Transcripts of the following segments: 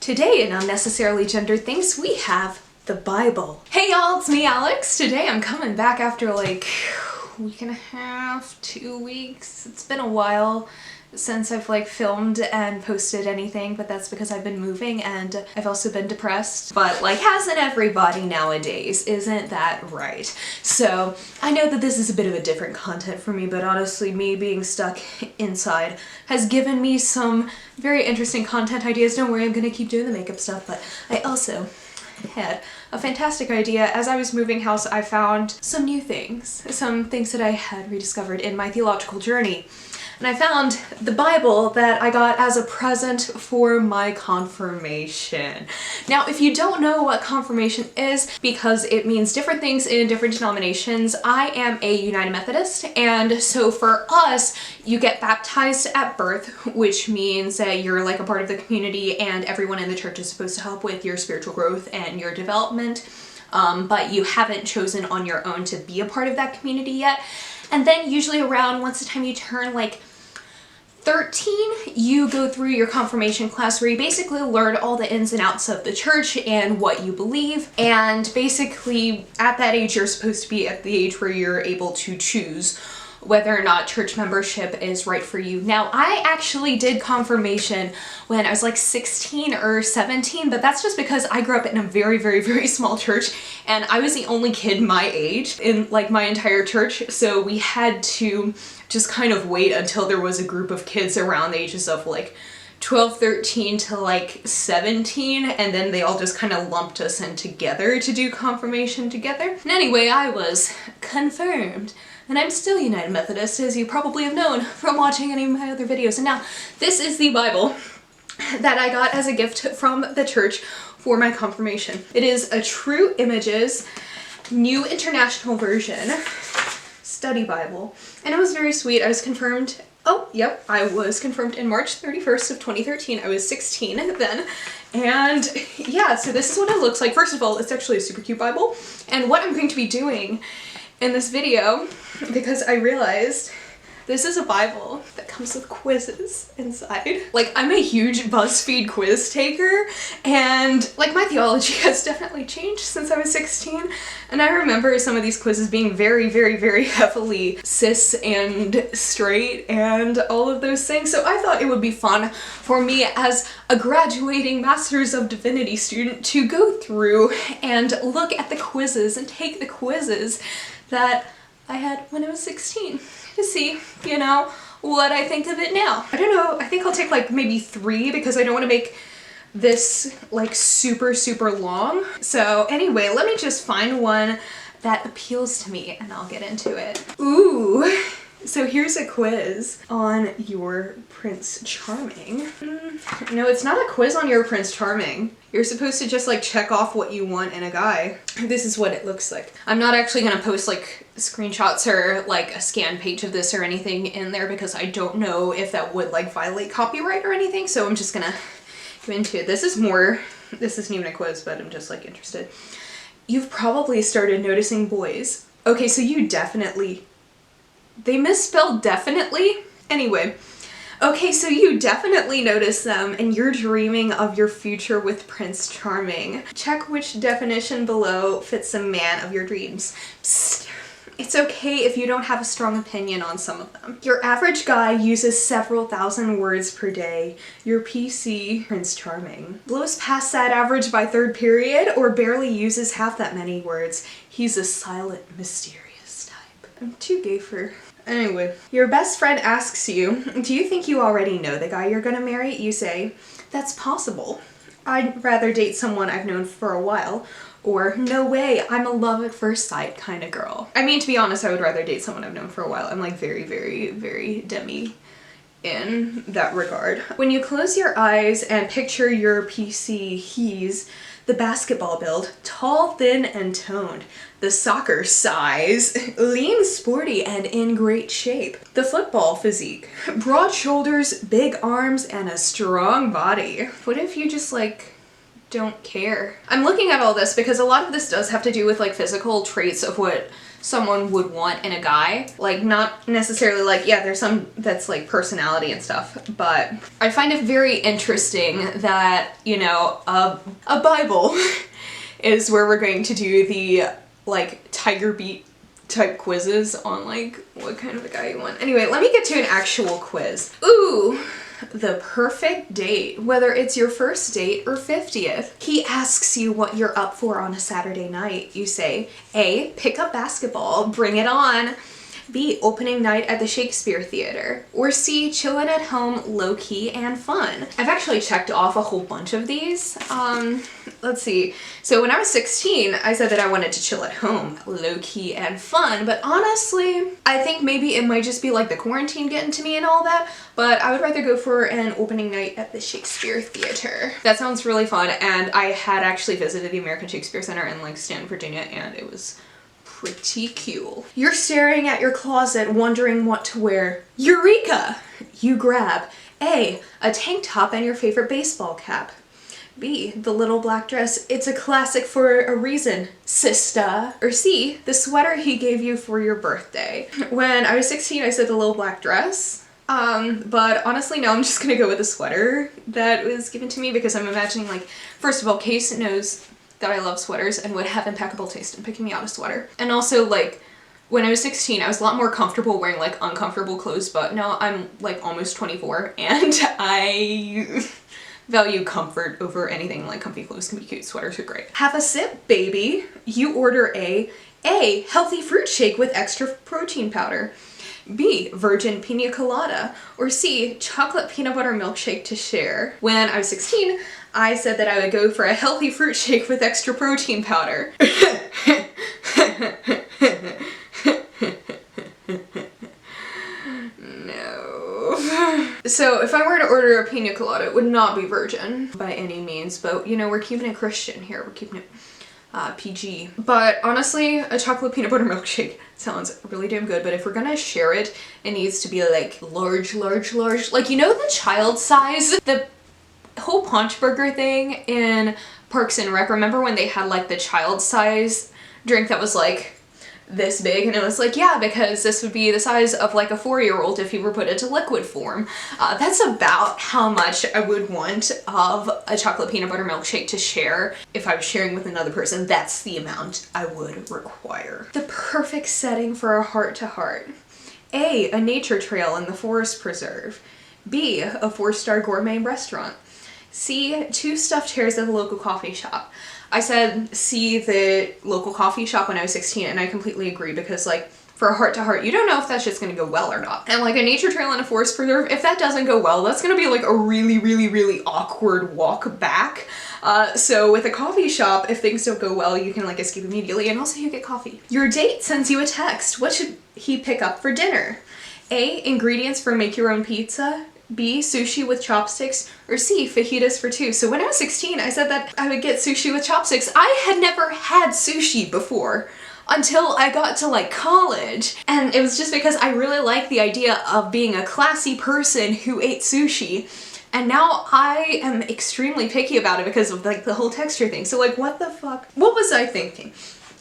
Today in Unnecessarily Gendered Things, we have the Bible. Hey y'all, it's me, Alex. Today I'm coming back after like a week and a half, 2 weeks. It's been a while since I've like filmed and posted anything, but that's because I've been moving and I've also been depressed. But like, hasn't everybody nowadays? Isn't that right? So I know that this is a bit of a different content for me, but honestly, me being stuck inside has given me some very interesting content ideas. Don't worry, I'm gonna keep doing the makeup stuff, but I also had a fantastic idea. As I was moving house, I found some new things, some things that I had rediscovered in my theological journey. And I found the Bible that I got as a present for my confirmation. Now, if you don't know what confirmation is, because it means different things in different denominations, I am a United Methodist, and so for us, you get baptized at birth, which means that you're like a part of the community and everyone in the church is supposed to help with your spiritual growth and your development, but you haven't chosen on your own to be a part of that community yet. And then usually around once the time you turn like 13, you go through your confirmation class where you basically learn all the ins and outs of the church and what you believe. And basically at that age, you're supposed to be at the age where you're able to choose whether or not church membership is right for you. Now, I actually did confirmation when I was like 16 or 17, but that's just because I grew up in a very, very, very small church and I was the only kid my age in like my entire church. So we had to just kind of wait until there was a group of kids around the ages of like 12, 13 to like 17, and then they all just kind of lumped us in together to do confirmation together. And anyway, I was confirmed. And I'm still United Methodist, as you probably have known from watching any of my other videos. And now, this is the Bible that I got as a gift from the church for my confirmation. It is a True Images New International Version study Bible. And it was very sweet. I was confirmed, I was confirmed in March 31st of 2013. I was 16 then. And yeah, so this is what it looks like. First of all, it's actually a super cute Bible. And what I'm going to be doing in this video, because I realized this is a Bible that comes with quizzes inside. Like, I'm a huge BuzzFeed quiz taker, and like my theology has definitely changed since I was 16. And I remember some of these quizzes being very, very, very heavily cis and straight and all of those things. So I thought it would be fun for me as a graduating Masters of Divinity student to go through and look at the quizzes and take the quizzes that I had when I was 16 to see, you know, what I think of it now. I don't know, I think I'll take like maybe 3 because I don't want to make this like super, super long. So anyway, let me just find one that appeals to me and I'll get into it. Ooh, so here's a quiz on your Prince Charming. No, it's not a quiz on your Prince Charming. You're supposed to just like check off what you want in a guy. This is what it looks like. I'm not actually gonna post like screenshots or like a scan page of this or anything in there because I don't know if that would like violate copyright or anything. So I'm just gonna go into it. This isn't even a quiz, but I'm just like interested. You've probably started noticing boys. Okay, so you definitely, they misspelled definitely. Anyway. Okay, so you definitely notice them and you're dreaming of your future with Prince Charming. Check which definition below fits the man of your dreams. Psst. It's okay if you don't have a strong opinion on some of them. Your average guy uses several thousand words per day. Your PC, Prince Charming, blows past that average by third period or barely uses half that many words. He's a silent, mysterious type. I'm too gay for... Anyway, your best friend asks you, do you think you already know the guy you're gonna marry? You say, that's possible. I'd rather date someone I've known for a while. Or, no way, I'm a love at first sight kind of girl. I mean, to be honest, I would rather date someone I've known for a while. I'm like very, very, very demi in that regard. When you close your eyes and picture your PC, he's the basketball build, tall, thin, and toned. The soccer size, lean, sporty, and in great shape. The football physique, broad shoulders, big arms, and a strong body. What if you just like don't care. I'm looking at all this because a lot of this does have to do with like physical traits of what someone would want in a guy. Like not necessarily like, yeah, there's some that's like personality and stuff, but I find it very interesting that, you know, a Bible is where we're going to do the like Tiger Beat type quizzes on like what kind of a guy you want. Anyway, let me get to an actual quiz. Ooh. The perfect date, whether it's your first date or 50th. He asks you what you're up for on a Saturday night. You say, A, pick up basketball, bring it on. B, opening night at the Shakespeare Theater. Or C, chillin' at home, low-key and fun. I've actually checked off a whole bunch of these. Let's see. So when I was 16, I said that I wanted to chill at home, low-key and fun, but honestly, I think maybe it might just be like the quarantine getting to me and all that, but I would rather go for an opening night at the Shakespeare Theater. That sounds really fun, and I had actually visited the American Shakespeare Center in like Stanton, Virginia, and it was pretty cool. You're staring at your closet wondering what to wear. Eureka! You grab A, a tank top and your favorite baseball cap. B, the little black dress. It's a classic for a reason, sister. Or C, the sweater he gave you for your birthday. When I was 16, I said the little black dress. But honestly, now I'm just gonna go with the sweater that was given to me because I'm imagining like, first of all, Case knows that I love sweaters and would have impeccable taste in picking me out a sweater. And also like when I was 16, I was a lot more comfortable wearing like uncomfortable clothes, but now I'm like almost 24 and I value comfort over anything. Like comfy clothes can be cute, sweaters are great. Have a sip, baby. You order A, healthy fruit shake with extra protein powder. B, virgin pina colada. Or C, chocolate peanut butter milkshake to share. When I was 16, I said that I would go for a healthy fruit shake with extra protein powder. No. So if I were to order a pina colada, it would not be virgin by any means, but you know, we're keeping it Christian here. We're keeping it PG. But honestly, a chocolate peanut butter milkshake sounds really damn good, but if we're gonna share it, it needs to be like large. Like, you know the child size? The whole Punch Burger thing in Parks and Rec, remember when they had like the child size drink that was like this big, and it was like, yeah, because this would be the size of like a 4-year-old if you were put into liquid form. That's about how much I would want of a chocolate peanut butter milkshake to share. If I was sharing with another person, that's the amount I would require. The perfect setting for a heart-to-heart. A, a nature trail in the forest preserve. B, a 4-star gourmet restaurant. C, 2 stuffed chairs at the local coffee shop. I said C, the local coffee shop when I was 16, and I completely agree because like for a heart-to-heart, you don't know if that shit's gonna go well or not. And like a nature trail in a forest preserve, if that doesn't go well, that's gonna be like a really awkward walk back. So with a coffee shop, if things don't go well, you can like escape immediately, and also you get coffee. Your date sends you a text. What should he pick up for dinner? A, ingredients for make your own pizza. B, sushi with chopsticks. Or C, fajitas for 2. So when I was 16, I said that I would get sushi with chopsticks. I had never had sushi before until I got to like college. And it was just because I really like the idea of being a classy person who ate sushi. And now I am extremely picky about it because of like the whole texture thing. So like, what the fuck? What was I thinking?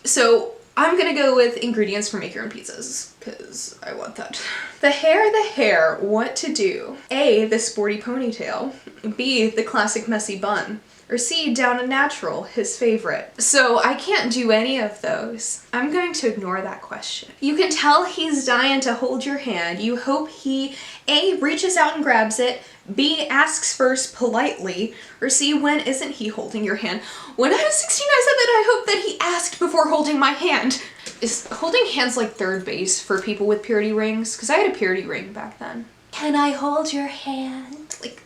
So I'm gonna go with ingredients for make your own pizzas, because I want that. The hair, what to do? A, the sporty ponytail. B, the classic messy bun. Or C, down and natural, his favorite. So I can't do any of those. I'm going to ignore that question. You can tell he's dying to hold your hand. You hope he A, reaches out and grabs it, B, asks first politely, or C, when isn't he holding your hand? When I was 16, I said that I hope that he asked before holding my hand. Is holding hands like third base for people with purity rings? Because I had a purity ring back then. Can I hold your hand? Like,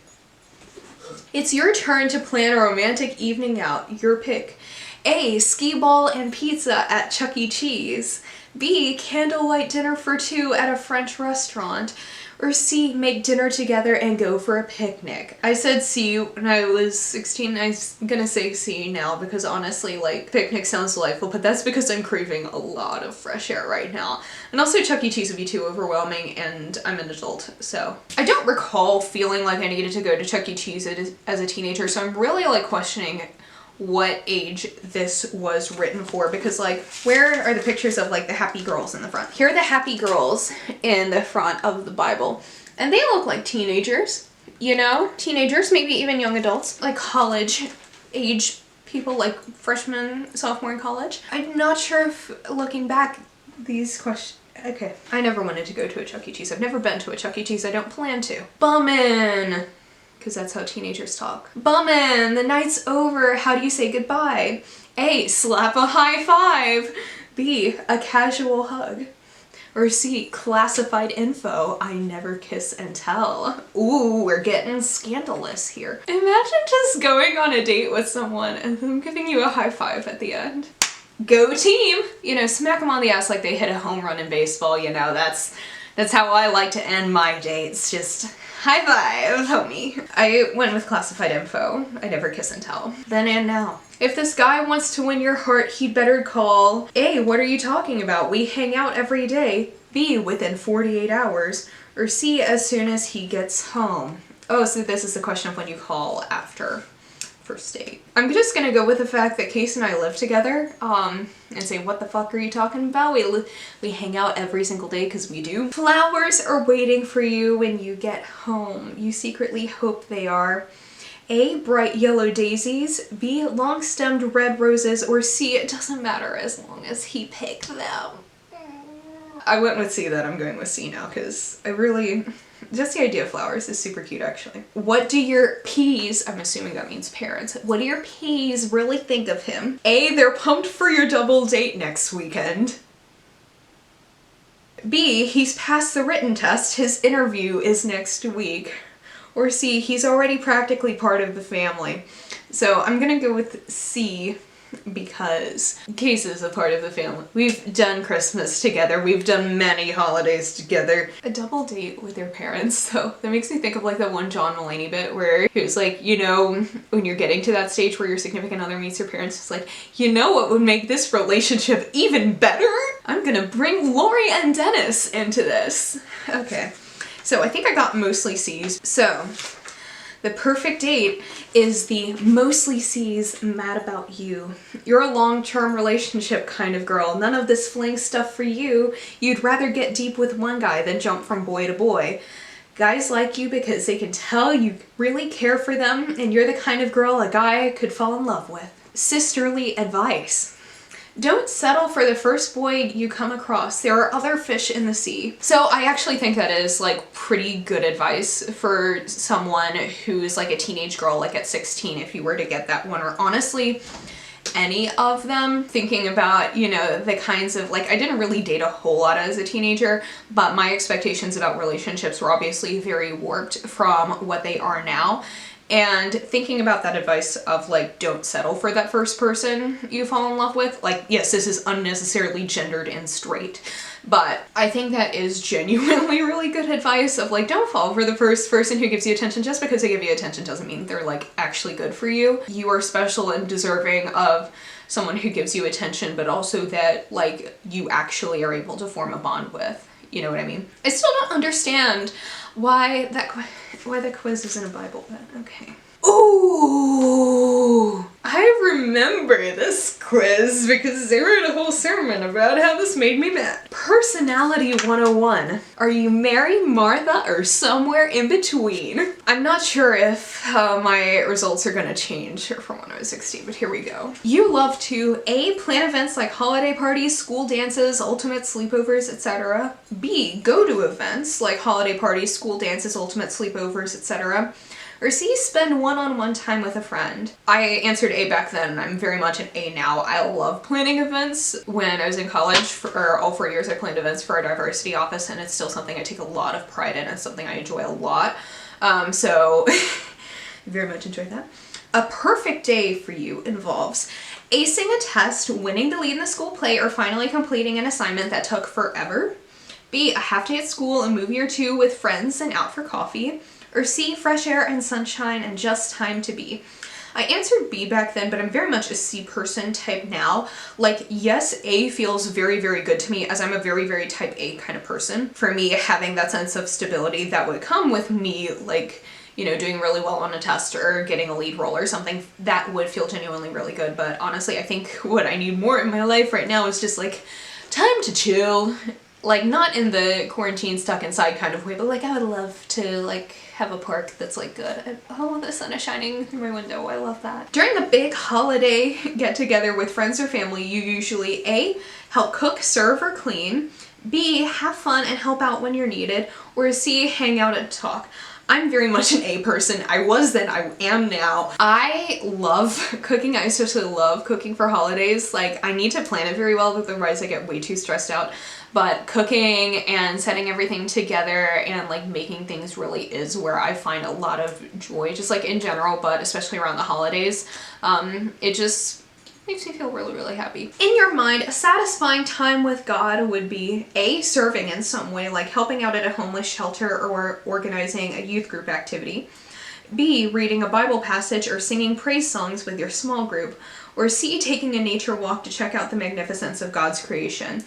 it's your turn to plan a romantic evening out. Your pick. A, skee ball and pizza at Chuck E. Cheese. B, candlelight dinner for 2 at a French restaurant. Or C, make dinner together and go for a picnic. I said C when I was 16. I'm gonna say C now because honestly, like, picnic sounds delightful, but that's because I'm craving a lot of fresh air right now. And also Chuck E. Cheese would be too overwhelming, and I'm an adult, so. I don't recall feeling like I needed to go to Chuck E. Cheese as a teenager, so I'm really like questioning what age this was written for, because like, where are the pictures of like the happy girls in the front? Here are the happy girls in the front of the Bible, and they look like teenagers, you know? Teenagers, maybe even young adults, like college age people, like freshmen, sophomore in college. I'm not sure if, looking back, these questions, okay. I never wanted to go to a Chuck E. Cheese. I've never been to a Chuck E. Cheese. I don't plan to. Bummin'. Because that's how teenagers talk. Bummin', the night's over. How do you say goodbye? A, slap a high five. B, a casual hug. Or C, classified info. I never kiss and tell. Ooh, we're getting scandalous here. Imagine just going on a date with someone and them giving you a high five at the end. Go team! You know, smack them on the ass like they hit a home run in baseball, you know, that's how I like to end my dates. Just high five, homie. I went with classified info. I never kiss and tell. Then and now. If this guy wants to win your heart, he'd better call A, what are you talking about? We hang out every day. B, within 48 hours. Or C, as soon as he gets home. Oh, so this is the question of when you call after first date. I'm just gonna go with the fact that Case and I live together, and say, what the fuck are you talking about? We hang out every single day, because we do. Flowers are waiting for you when you get home. You secretly hope they are. A, bright yellow daisies. B, long-stemmed red roses. Or C, it doesn't matter as long as he picked them. I went with C then, I'm going with C now, because I really... Just the idea of flowers is super cute, actually. What do your P's, I'm assuming that means parents, what do your P's really think of him? A, they're pumped for your double date next weekend. B, he's passed the written test, his interview is next week. Or C, he's already practically part of the family. So I'm gonna go with C, because Case is a part of the family. We've done Christmas together. We've done many holidays together. A double date with your parents, so that makes me think of like that one John Mulaney bit where he was like, you know, when you're getting to that stage where your significant other meets your parents, it's like, you know what would make this relationship even better? I'm gonna bring Lori and Dennis into this. Okay, so I think I got mostly C's. So the perfect date is the mostly C's mad about you. You're a long-term relationship kind of girl. None of this fling stuff for you. You'd rather get deep with one guy than jump from boy to boy. Guys like you because they can tell you really care for them and you're the kind of girl a guy could fall in love with. Sisterly advice. Don't settle for the first boy you come across. There are other fish in the sea. So I actually think that is like pretty good advice for someone who's like a teenage girl, like at 16, if you were to get that one, or honestly, any of them. Thinking about, you know, the kinds of, like, I didn't really date a whole lot as a teenager, but my expectations about relationships were obviously very warped from what they are now. And thinking about that advice of like, don't settle for that first person you fall in love with. Like, yes, this is unnecessarily gendered and straight, but I think that is genuinely really good advice of like, don't fall for the first person who gives you attention. Just because they give you attention doesn't mean they're like actually good for you. You are special and deserving of someone who gives you attention, but also that like you actually are able to form a bond with. You know what I mean? I still don't understand why the quiz is in a Bible, but okay. Ooh, I remember this quiz because they wrote a whole sermon about how this made me mad. Personality 101. Are you Mary, Martha, or somewhere in between? I'm not sure if my results are gonna change from when I was 16, but here we go. You love to A, plan events like holiday parties, school dances, ultimate sleepovers, etc. B, go to events like holiday parties, school dances, ultimate sleepovers, etc. Or C, spend one-on-one time with a friend. I answered A back then, and I'm very much an A now. I love planning events. When I was in college, for all 4 years, I planned events for our diversity office, and it's still something I take a lot of pride in. It's something I enjoy a lot. So very much enjoy that. A perfect day for you involves acing a test, winning the lead in the school play, or finally completing an assignment that took forever. B, a half day at school, a movie or two with friends, and out for coffee. Or C, fresh air and sunshine and just time to be. I answered B back then, but I'm very much a C person type now. Like, yes, A feels very, very good to me as I'm a very, very type A kind of person. For me, having that sense of stability that would come with me, like, you know, doing really well on a test or getting a lead role or something, that would feel genuinely really good. But honestly, I think what I need more in my life right now is just like time to chill. Like, not in the quarantine stuck inside kind of way, but like I would love to like have a park that's like good. Oh, the sun is shining through my window. I love that. During a big holiday get together with friends or family, you usually A, help cook, serve, or clean, B, have fun and help out when you're needed, or C, hang out and talk. I'm very much an A person. I was then, I am now. I love cooking. I especially love cooking for holidays. Like, I need to plan it very well, otherwise I get way too stressed out. But cooking and setting everything together and like making things really is where I find a lot of joy, just like in general, but especially around the holidays. It just makes me feel really, really happy. In your mind, a satisfying time with God would be A, serving in some way, like helping out at a homeless shelter or organizing a youth group activity. B, reading a Bible passage or singing praise songs with your small group. Or C, taking a nature walk to check out the magnificence of God's creation.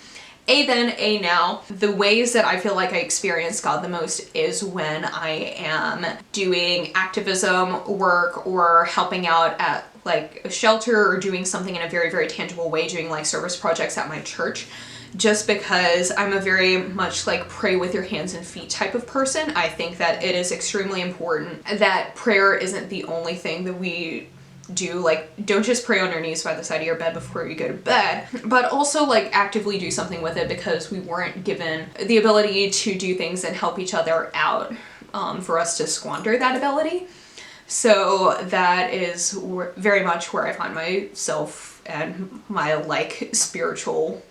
A then, A now. The ways that I feel like I experience God the most is when I am doing activism work or helping out at like a shelter or doing something in a very, very tangible way, doing like service projects at my church. Just because I'm a very much like pray with your hands and feet type of person. I think that it is extremely important that prayer isn't the only thing that we do. Like, don't just pray on your knees by the side of your bed before you go to bed, but also like actively do something with it, because we weren't given the ability to do things and help each other out for us to squander that ability. So that is very much where I find myself and my like spiritual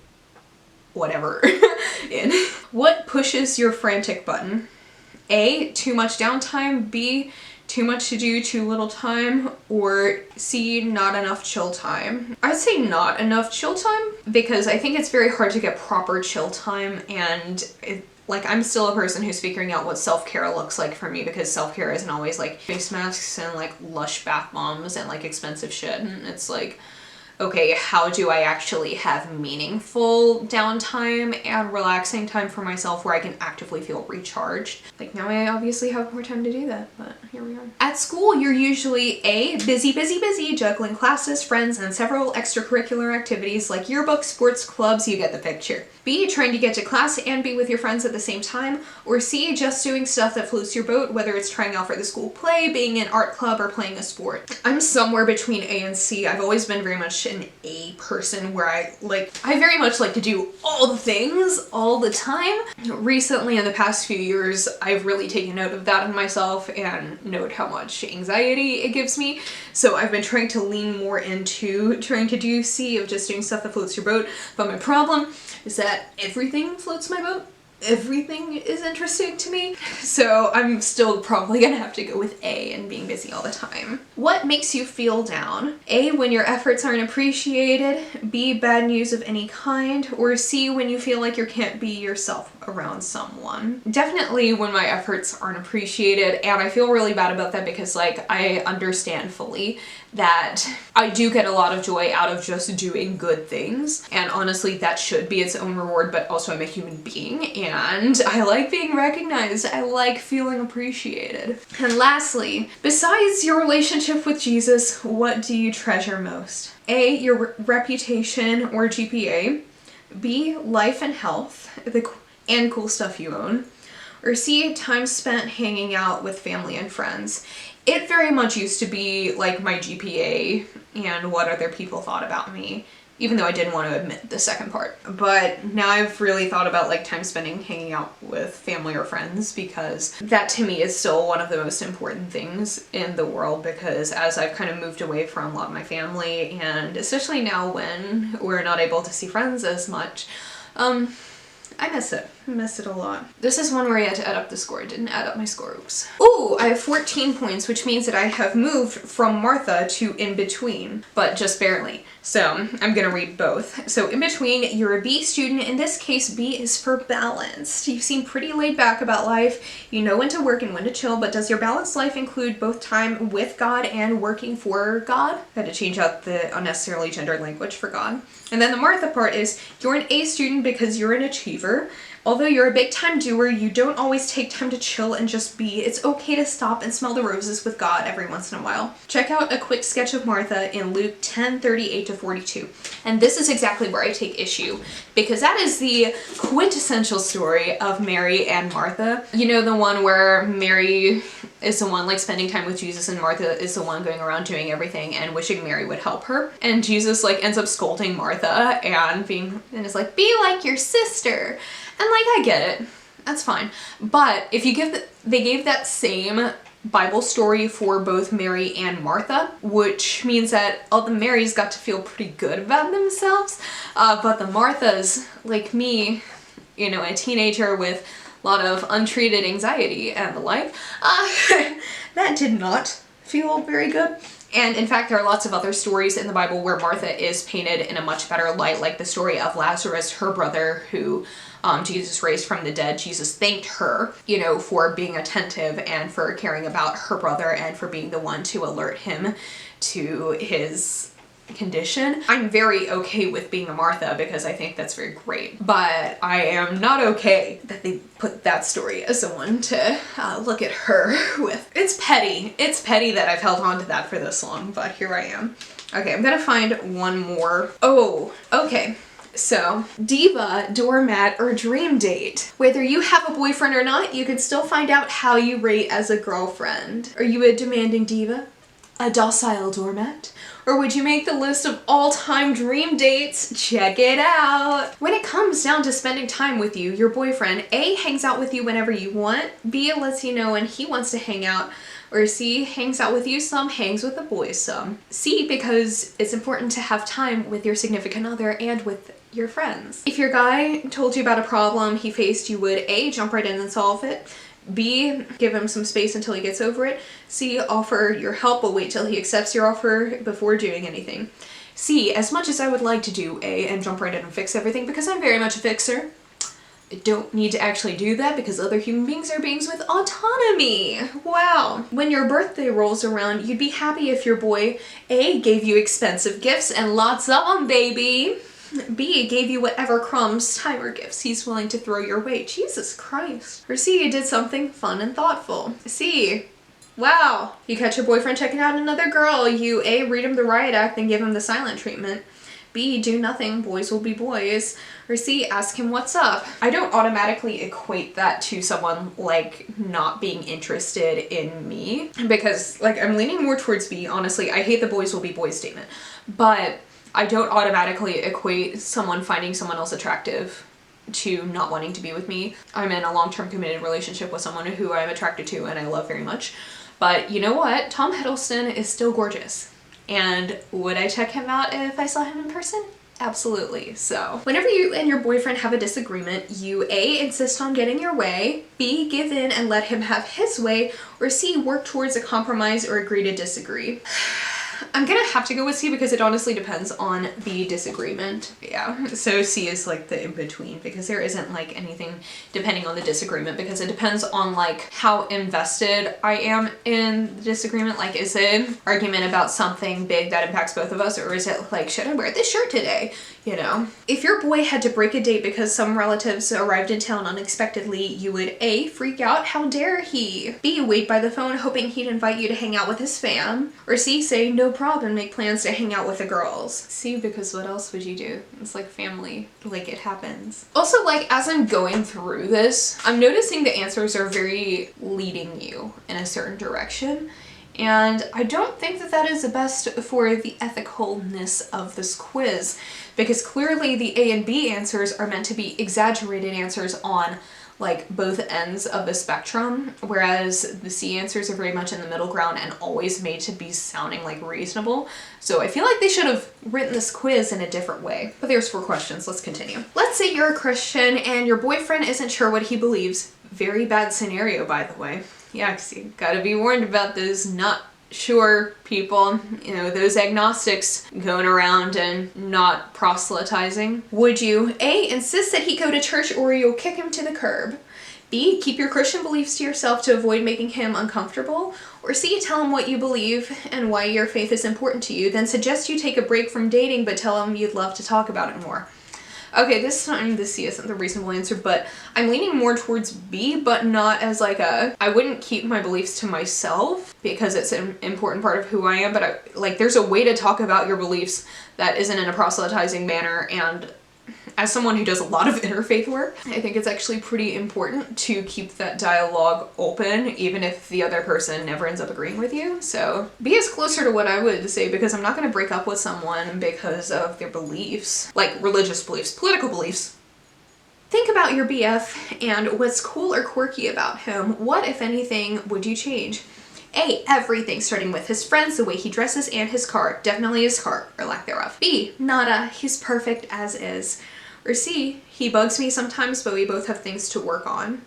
whatever in. What pushes your frantic button? A, too much downtime, B, too much to do, too little time, or C, not enough chill time. I'd say not enough chill time, because I think it's very hard to get proper chill time, and like I'm still a person who's figuring out what self-care looks like for me, because self-care isn't always like face masks and like lush bath bombs and like expensive shit, and it's like, okay, how do I actually have meaningful downtime and relaxing time for myself where I can actively feel recharged? Like, now I obviously have more time to do that, but here we are. At school, you're usually A, busy, juggling classes, friends, and several extracurricular activities like yearbook, sports clubs, you get the picture. B, trying to get to class and be with your friends at the same time. Or C, just doing stuff that floats your boat, whether it's trying out for the school play, being in art club, or playing a sport. I'm somewhere between A and C. I've always been very much an A person where I very much like to do all the things all the time. Recently, in the past few years, I've really taken note of that in myself and note how much anxiety it gives me. So I've been trying to lean more into trying to do C, of just doing stuff that floats your boat. But my problem is that everything floats my boat. Everything is interesting to me. So I'm still probably gonna have to go with A and being busy all the time. What makes you feel down? A, when your efforts aren't appreciated. B, bad news of any kind. Or C, when you feel like you can't be yourself around someone. Definitely when my efforts aren't appreciated, and I feel really bad about that, because like I understand fully that I do get a lot of joy out of just doing good things, and honestly that should be its own reward, but also I'm a human being and I like being recognized. I like feeling appreciated. And lastly, besides your relationship with Jesus, what do you treasure most? A, your reputation or GPA. B, life and health and cool stuff you own. Or C, time spent hanging out with family and friends. It very much used to be like my GPA and what other people thought about me, even though I didn't want to admit the second part. But now I've really thought about like time spending hanging out with family or friends, because that to me is still one of the most important things in the world, because as I've kind of moved away from a lot of my family, and especially now when we're not able to see friends as much, I miss it. I miss it a lot. This is one where I had to add up the score. I didn't add up my score. Oops. Ooh, I have 14 points, which means that I have moved from Martha to in between, but just barely. So I'm gonna read both. So in between, you're a B student. In this case, B is for balanced. You seem pretty laid back about life. You know when to work and when to chill, but does your balanced life include both time with God and working for God? I had to change out the unnecessarily gendered language for God. And then the Martha part is, you're an A student because you're an achiever. Although you're a big time doer, you don't always take time to chill and just be. It's okay to stop and smell the roses with God every once in a while. Check out a quick sketch of Martha in Luke 10:38-42. And this is exactly where I take issue, because that is the quintessential story of Mary and Martha. You know, the one where Mary is the one like spending time with Jesus and Martha is the one going around doing everything and wishing Mary would help her. And Jesus like ends up scolding Martha and is like, be like your sister. And like, I get it, that's fine. But if you they gave that same Bible story for both Mary and Martha, which means that all the Marys got to feel pretty good about themselves, but the Marthas, like me, you know, a teenager with a lot of untreated anxiety and the like, that did not feel very good. And in fact, there are lots of other stories in the Bible where Martha is painted in a much better light, like the story of Lazarus, her brother, who Jesus raised from the dead. Jesus thanked her, you know, for being attentive and for caring about her brother and for being the one to alert him to his condition. I'm very okay with being a Martha because I think that's very great, but I am not okay that they put that story as the one to look at her with. It's petty. It's petty that I've held on to that for this long, but here I am. Okay, I'm gonna find one more. Oh, okay. So, diva, doormat, or dream date. Whether you have a boyfriend or not, you can still find out how you rate as a girlfriend. Are you a demanding diva? A docile doormat? Or would you make the list of all-time dream dates? Check it out! When it comes down to spending time with you, your boyfriend A, hangs out with you whenever you want, B, lets you know when he wants to hang out, or C, hangs out with you some, hangs with the boys some. C, because it's important to have time with your significant other and with your friends. If your guy told you about a problem he faced, you would A, jump right in and solve it, B, give him some space until he gets over it, C, offer your help but wait till he accepts your offer before doing anything. C, as much as I would like to do A and jump right in and fix everything because I'm very much a fixer, I don't need to actually do that because other human beings are beings with autonomy. Wow. When your birthday rolls around, you'd be happy if your boy A, gave you expensive gifts and lots of them, baby. B, gave you whatever crumbs, time, or gifts he's willing to throw your way. Jesus Christ. Or C, did something fun and thoughtful. C, wow. You catch your boyfriend checking out another girl. You A, read him the riot act and give him the silent treatment. B, do nothing, boys will be boys. Or C, ask him what's up. I don't automatically equate that to someone like not being interested in me because like I'm leaning more towards B, honestly. I hate the boys will be boys statement, but I don't automatically equate someone finding someone else attractive to not wanting to be with me. I'm in a long-term committed relationship with someone who I'm attracted to and I love very much. But you know what? Tom Hiddleston is still gorgeous. And would I check him out if I saw him in person? Absolutely. So whenever you and your boyfriend have a disagreement, you A, insist on getting your way, B, give in and let him have his way, or C, work towards a compromise or agree to disagree. I'm gonna have to go with C because it honestly depends on the disagreement. Yeah, so C is like the in-between because there isn't like anything depending on the disagreement because it depends on like how invested I am in the disagreement. Like, is it an argument about something big that impacts both of us, or is it like, should I wear this shirt today? You know? If your boy had to break a date because some relatives arrived in town unexpectedly, you would A, freak out, how dare he? B, wait by the phone hoping he'd invite you to hang out with his fam. Or C, say no problem, make plans to hang out with the girls. C, because what else would you do? It's like family, like it happens. Also, like as I'm going through this, I'm noticing the answers are very leading you in a certain direction. And I don't think that that is the best for the ethicalness of this quiz because clearly the A and B answers are meant to be exaggerated answers on like both ends of the spectrum, whereas the C answers are very much in the middle ground and always made to be sounding like reasonable. So I feel like they should have written this quiz in a different way. But there's 4 questions, let's continue. Let's say you're a Christian and your boyfriend isn't sure what he believes. Very bad scenario, by the way. Yeah, because you gotta be warned about those not sure people, you know, those agnostics going around and not proselytizing. Would you A, insist that he go to church or you'll kick him to the curb? B, keep your Christian beliefs to yourself to avoid making him uncomfortable? Or C, tell him what you believe and why your faith is important to you, then suggest you take a break from dating but tell him you'd love to talk about it more? Okay, this time the C isn't the reasonable answer, but I'm leaning more towards B, but not as like a, I wouldn't keep my beliefs to myself because it's an important part of who I am, but like there's a way to talk about your beliefs that isn't in a proselytizing manner, and as someone who does a lot of interfaith work, I think it's actually pretty important to keep that dialogue open, even if the other person never ends up agreeing with you. So B is closer to what I would say, because I'm not going to break up with someone because of their beliefs, like religious beliefs, political beliefs. Think about your BF and what's cool or quirky about him. What, if anything, would you change? A, everything, starting with his friends, the way he dresses, and his car. Definitely his car, or lack thereof. B, nada, he's perfect as is. Or C, he bugs me sometimes, but we both have things to work on.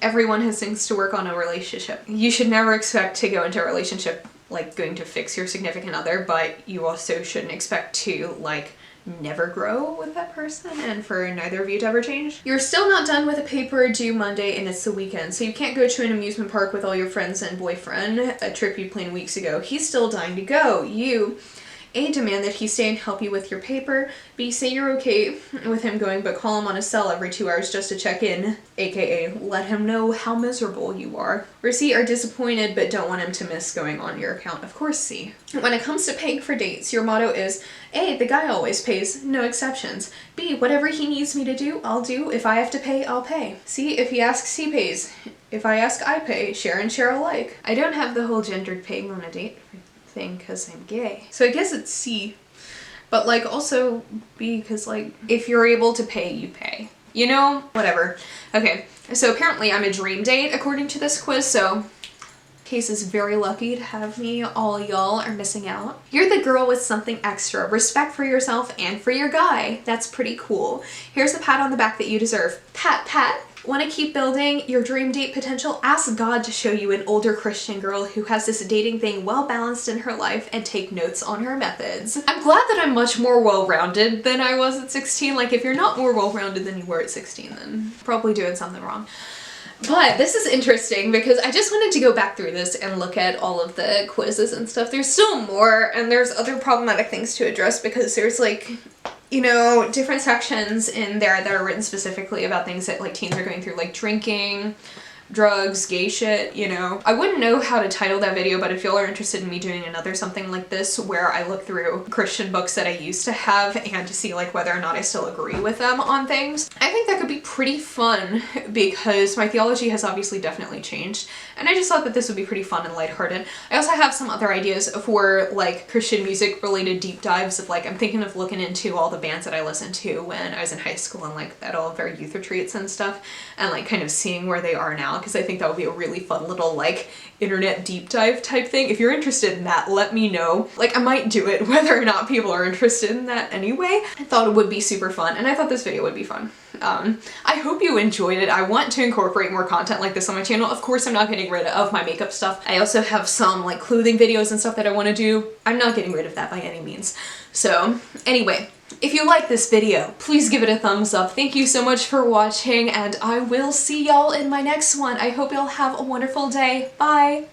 Everyone has things to work on in a relationship. You should never expect to go into a relationship like going to fix your significant other, but you also shouldn't expect to like never grow with that person and for neither of you to ever change. You're still not done with a paper due Monday and it's the weekend, so you can't go to an amusement park with all your friends and boyfriend, a trip you planned weeks ago. He's still dying to go. You A, demand that he stay and help you with your paper. B, say you're okay with him going, but call him on his cell every 2 hours just to check in, aka let him know how miserable you are. Or C, are disappointed but don't want him to miss going on your account. Of course C. When it comes to paying for dates, your motto is A, the guy always pays, no exceptions. B, whatever he needs me to do, I'll do. If I have to pay, I'll pay. C, if he asks, he pays. If I ask, I pay. Share and share alike. I don't have the whole gendered paying on a date thing because I'm gay. So I guess it's C, but like also B, because like if you're able to pay, you pay. You know? Whatever. Okay, so apparently I'm a dream date according to this quiz, so Case is very lucky to have me. All y'all are missing out. You're the girl with something extra. Respect for yourself and for your guy. That's pretty cool. Here's the pat on the back that you deserve. Pat, pat. Want to keep building your dream date potential? Ask God to show you an older Christian girl who has this dating thing well balanced in her life and take notes on her methods. I'm glad that I'm much more well-rounded than I was at 16. Like if you're not more well-rounded than you were at 16, then probably doing something wrong. But this is interesting because I just wanted to go back through this and look at all of the quizzes and stuff. There's still more, and there's other problematic things to address because there's like, you know, different sections in there that are written specifically about things that like teens are going through, like drinking, drugs, gay shit, you know. I wouldn't know how to title that video, but if y'all are interested in me doing another something like this where I look through Christian books that I used to have and to see like whether or not I still agree with them on things, I think that could be pretty fun because my theology has obviously definitely changed, and I just thought that this would be pretty fun and lighthearted. I also have some other ideas for like Christian music related deep dives of like, I'm thinking of looking into all the bands that I listened to when I was in high school and like at all of their youth retreats and stuff, and like kind of seeing where they are now, because I think that would be a really fun little like internet deep dive type thing. If you're interested in that, let me know. Like I might do it whether or not people are interested in that anyway. I thought it would be super fun, and I thought this video would be fun. I hope you enjoyed it. I want to incorporate more content like this on my channel. Of course, I'm not getting rid of my makeup stuff. I also have some like clothing videos and stuff that I want to do. I'm not getting rid of that by any means. So anyway, if you like this video, please give it a thumbs up. Thank you so much for watching, and I will see y'all in my next one. I hope y'all have a wonderful day. Bye!